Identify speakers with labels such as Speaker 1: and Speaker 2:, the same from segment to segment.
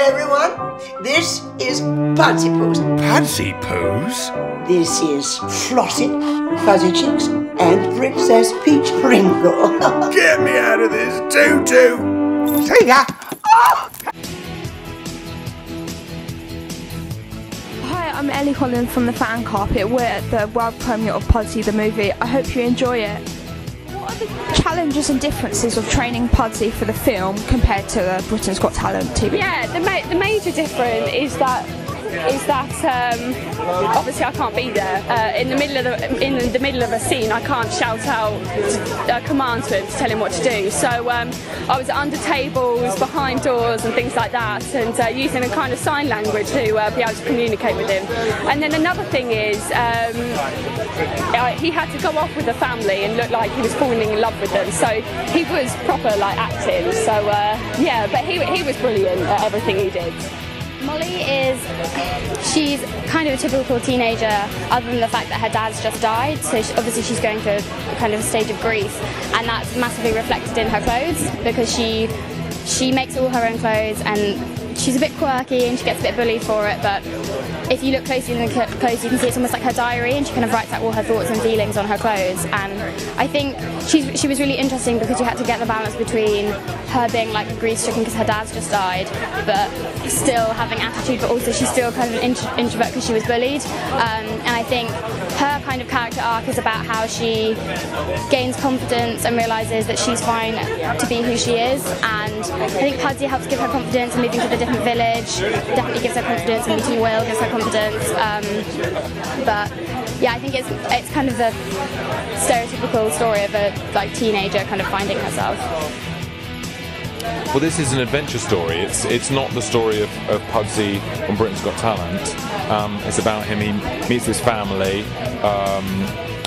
Speaker 1: everyone, this is Pudsey Pose.
Speaker 2: Pudsey Pose?
Speaker 1: This is Flossie, Fuzzy Cheeks, and Princess Peach Pringle.
Speaker 2: Get me out of this, Tutu!
Speaker 1: See ya! Oh.
Speaker 3: Hi, I'm Ellie Holland from the Fan Carpet. We're at the world premiere of Pudsey the movie. I hope you enjoy it. What are the challenges and differences of training Pudsey for the film compared to the Britain's Got Talent TV?
Speaker 4: Yeah, the major difference is that obviously I can't be there in the middle of a scene. I can't shout out a command to him to tell him what to do. So I was under tables, behind doors, and things like that, and using a kind of sign language to be able to communicate with him. And then another thing is he had to go off with the family and look like he was falling in love with them. So he was proper like acting. So yeah, but he was brilliant at everything he did.
Speaker 5: Molly she's kind of a typical teenager, other than the fact that her dad's just died, so obviously she's going through a kind of a stage of grief, and that's massively reflected in her clothes, because she makes all her own clothes, and she's a bit quirky and she gets a bit bullied for it, but if you look closely in the clothes you can see it's almost like her diary, and she kind of writes out all her thoughts and feelings on her clothes. And I think she was really interesting because you had to get the balance between her being like grief-stricken because her dad's just died, but still having attitude, but also she's still kind of an introvert because she was bullied. And I think her kind of character arc is about how she gains confidence and realises that she's fine to be who she is, and I think Pudsey helps give her confidence, and moving to the different village definitely gives her confidence, and meeting Will gives her confidence. But yeah, I think it's kind of the stereotypical story of a like teenager kind of finding herself.
Speaker 6: Well, this is an adventure story. It's not the story of Pudsey on Britain's Got Talent. It's about him. He meets this family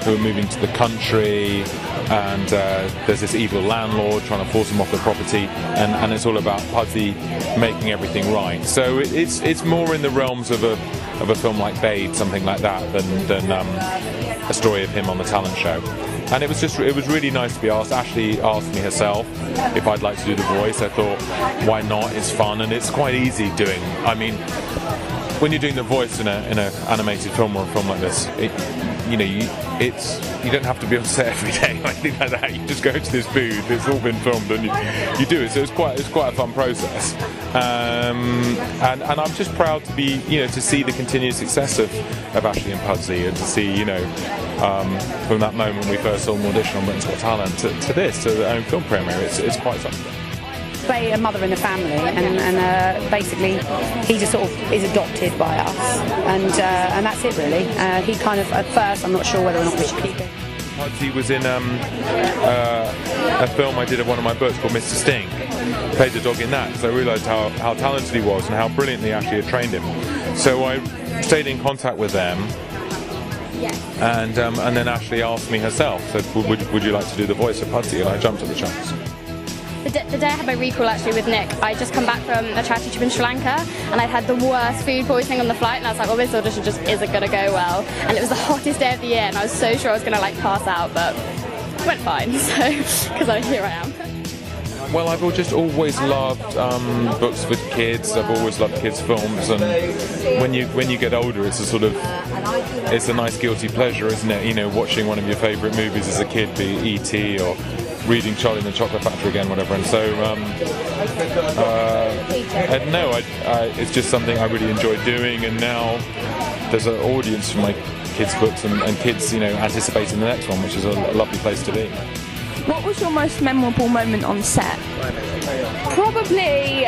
Speaker 6: who are moving to the country, and there's this evil landlord trying to force him off the property, and it's all about Pudsey making everything right. So it's more in the realms of a film like Babe, something like that, than a story of him on the talent show. And it was really nice to be asked. Ashley asked me herself if I'd like to do the voice. I thought, why not? It's fun and it's quite easy doing. I mean, when you're doing the voice in an animated film or a film like this, you don't have to be on set every day or anything like that. You just go to this booth. It's all been filmed and you do it. So it's quite a fun process. And I'm just proud to be, to see the continued success of Ashleigh and Pudsey, and to see, from that moment we first saw an audition on Britain's Got Talent to this, to the own film premiere. It's quite something.
Speaker 7: Play a mother in a family, and basically he just sort of is adopted by us, and that's it really. He kind of, at first, I'm not sure whether or not we should keep it.
Speaker 6: Pudsey was in a film I did of one of my books called Mr. Stink. Played the dog in that, so I realised how talented he was and how brilliantly Ashley had trained him. So I stayed in contact with them, and then Ashley asked me herself, said, would you like to do the voice of Pudsey? And I jumped at the chance.
Speaker 5: The day I had my recall actually with Nick, I'd just come back from a charity trip in Sri Lanka, and I'd had the worst food poisoning on the flight, and I was like, well, this audition just isn't going to go well. And it was the hottest day of the year, and I was so sure I was going to like pass out, but it went fine, so, because here I am.
Speaker 6: Well, I've just always loved books for kids. I've always loved kids' films, and when you get older, it's a nice guilty pleasure, isn't it? Watching one of your favourite movies as a kid, be it E.T. or reading Charlie and the Chocolate Factory again, whatever. And so, it's just something I really enjoy doing. And now there's an audience for my kids' books, and kids, anticipating the next one, which is a lovely place to be.
Speaker 3: What was your most memorable moment on set?
Speaker 4: Probably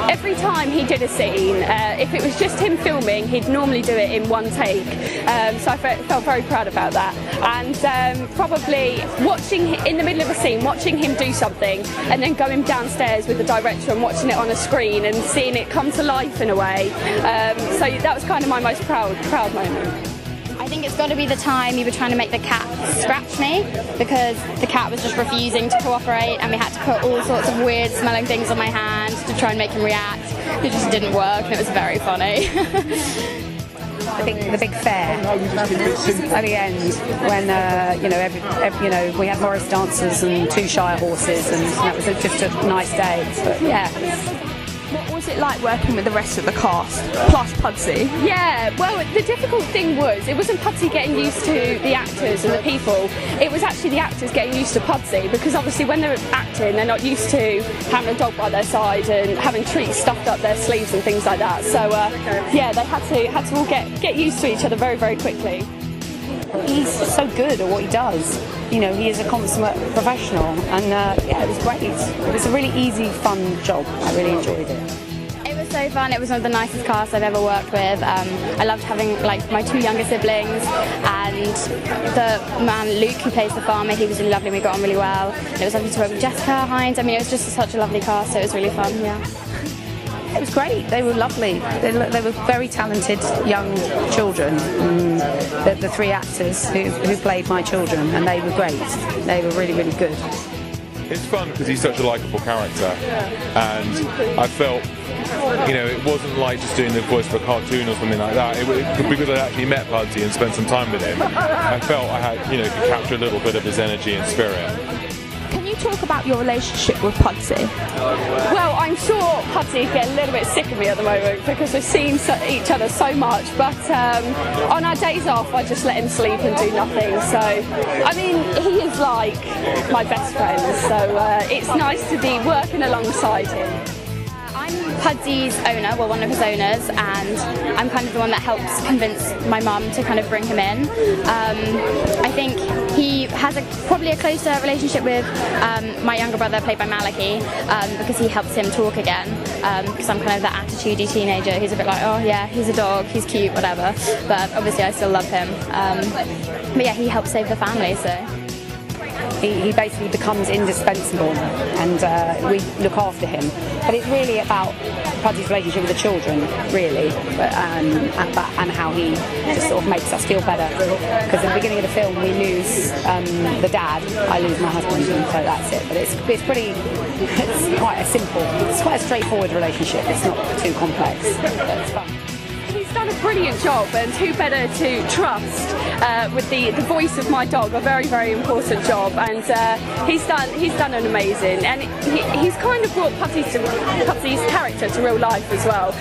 Speaker 4: every time he did a scene, if it was just him filming, he'd normally do it in one take. So I felt very proud about that. And probably watching, in the middle of a scene, watching him do something and then going downstairs with the director and watching it on a screen and seeing it come to life in a way. So that was kind of my most proud moment.
Speaker 5: I think it's got to be the time you were trying to make the cat scratch me, because the cat was just refusing to cooperate, and we had to put all sorts of weird smelling things on my hand to try and make him react. It just didn't work, and it was very funny.
Speaker 7: I think the big fair at the end, when we had Morris dancers and 2 Shire horses, and that was just a nice day. But yeah.
Speaker 3: What was it like working with the rest of the cast, plus Pudsey?
Speaker 4: Yeah, well, the difficult thing was, it wasn't Pudsey getting used to the actors and the people, it was actually the actors getting used to Pudsey, because obviously when they're acting, they're not used to having a dog by their side and having treats stuffed up their sleeves and things like that. So, yeah, they had to all get used to each other very, very quickly.
Speaker 7: He's so good at what he does. You know, he is a consummate professional, and yeah, it was great. It was a really easy, fun job. I really enjoyed it.
Speaker 5: It was so fun. It was one of the nicest casts I've ever worked with. I loved having like my 2 younger siblings, and the man Luke who plays the farmer. He was really lovely. We got on really well. And it was lovely to work with Jessica, Hynes. I mean, it was just such a lovely cast. So it was really fun. Yeah.
Speaker 7: It was great. They were lovely. They were very talented young children. The 3 actors who played my children, and they were great. They were really, really good.
Speaker 6: It's fun because he's such a likeable character, and I felt, you know, it wasn't like just doing the voice of a cartoon or something like that. Because I actually met Pudsey and spent some time with him, I felt I had, you know, could capture a little bit of his energy and spirit.
Speaker 3: Can you talk about your relationship with Pudsey?
Speaker 4: Well, I'm sure Pudsey get a little bit sick of me at the moment because we've seen each other so much, but on our days off I just let him sleep and do nothing. So, I mean, he is like my best friend, so it's nice to be working alongside him.
Speaker 5: I'm Pudsey's owner, well, one of his owners, and I'm kind of the one that helps convince my mum to kind of bring him in. I think he has probably a closer relationship with my younger brother, played by Malachy, because he helps him talk again, because I'm kind of that attitudey teenager who's a bit like, oh yeah, he's a dog, he's cute, whatever, but obviously I still love him. But yeah, he helps save the family, so.
Speaker 7: He basically becomes indispensable, and we look after him. But it's really about Pudsey's relationship with the children, really, and how he just sort of makes us feel better. Because at the beginning of the film, we lose the dad, I lose my husband, and so that's it. But it's quite a straightforward relationship. It's not too complex, but it's fun.
Speaker 4: He's done a brilliant job, and who better to trust with the voice of my dog, a very, very important job, and he's done an amazing, and he's kind of brought Pudsey's character to real life as well.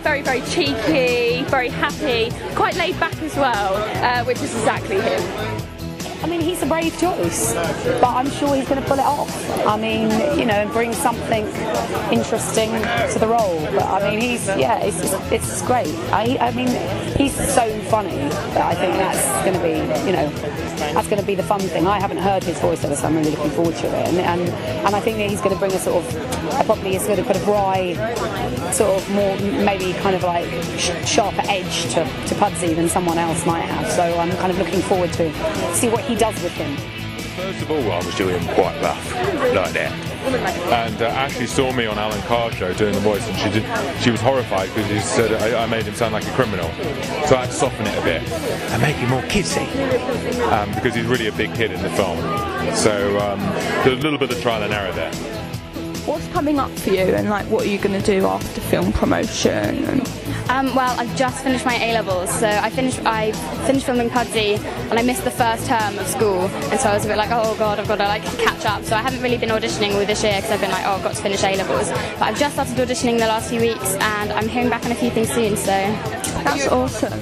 Speaker 4: Very, very cheeky, very happy, quite laid back as well, which is exactly him.
Speaker 7: I mean, he's a brave choice, but I'm sure he's going to pull it off. I mean, you know, and bring something interesting to the role. But I mean, it's great. I mean, he's so funny that I think that's going to be, you know, that's going to be the fun thing. I haven't heard his voice ever, so I'm really looking forward to it. And I think that he's going to bring a sort of, probably is going to put a wry, sort of more, maybe kind of like sharper edge to Pudsey than someone else might have. So I'm kind of looking forward to see what he does with him.
Speaker 6: First of all, I was doing him quite rough, like that. And Ashleigh saw me on Alan Carr's show doing the voice, and she was horrified because she said I made him sound like a criminal. So I had to soften it a bit and make him more kidsy, because he's really a big kid in the film. So there's a little bit of trial and error there.
Speaker 3: What's coming up for you, and like what are you going to do after film promotion?
Speaker 5: Well, I've just finished my A-levels, so I finished filming Pudsey, and I missed the first term of school, and so I was a bit like, oh god, I've got to like catch up. So I haven't really been auditioning with this year because I've been like, oh, I've got to finish A-levels. But I've just started auditioning the last few weeks, and I'm hearing back on a few things soon. So
Speaker 3: that's awesome.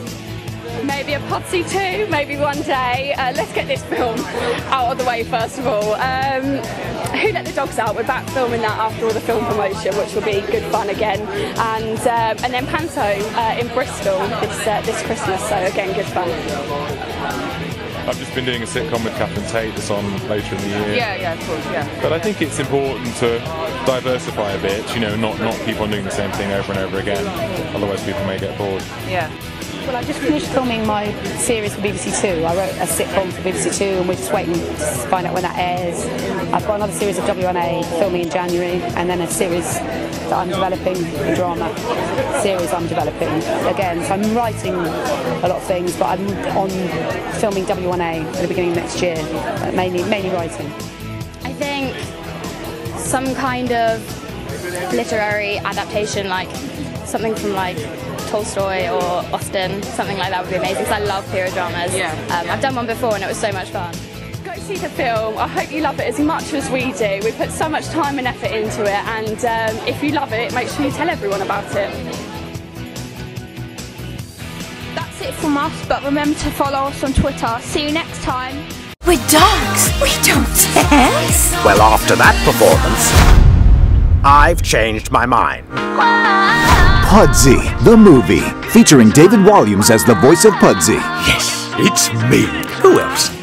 Speaker 4: Maybe a Pudsey 2, maybe one day. Let's get this film out of the way first of all. Who Let the Dogs Out? We're back filming that after all the film promotion, which will be good fun again. And then Panto in Bristol this Christmas, so again, good fun.
Speaker 6: I've just been doing a sitcom with Catherine Tate that's on later in the year.
Speaker 8: Yeah, of course, yeah.
Speaker 6: But I think it's important to diversify a bit, you know, not keep on doing the same thing over and over again, otherwise people may get bored.
Speaker 8: Yeah.
Speaker 7: Well, I just finished filming my series for BBC Two. I wrote a sitcom for BBC Two, and we're just waiting to find out when that airs. I've got another series of WNA filming in January, and then a series that I'm developing, a drama series I'm developing again. So I'm writing a lot of things, but I'm on filming WNA at the beginning of next year, mainly writing.
Speaker 5: I think some kind of literary adaptation, like something from like Tolstoy or Austen, something like that would be amazing, because I love period dramas.
Speaker 8: Yeah.
Speaker 5: I've done one before and it was so much fun.
Speaker 4: Go see the film. I hope you love it as much as we do. We put so much time and effort into it, and if you love it, make sure you tell everyone about it.
Speaker 3: That's it from us, but remember to follow us on Twitter. See you next time.
Speaker 8: We're dogs. We don't test.
Speaker 9: Well, after that performance, I've changed my mind.
Speaker 10: Pudsey, the movie, featuring David Walliams as the voice of Pudsey.
Speaker 2: Yes, it's me. Who else?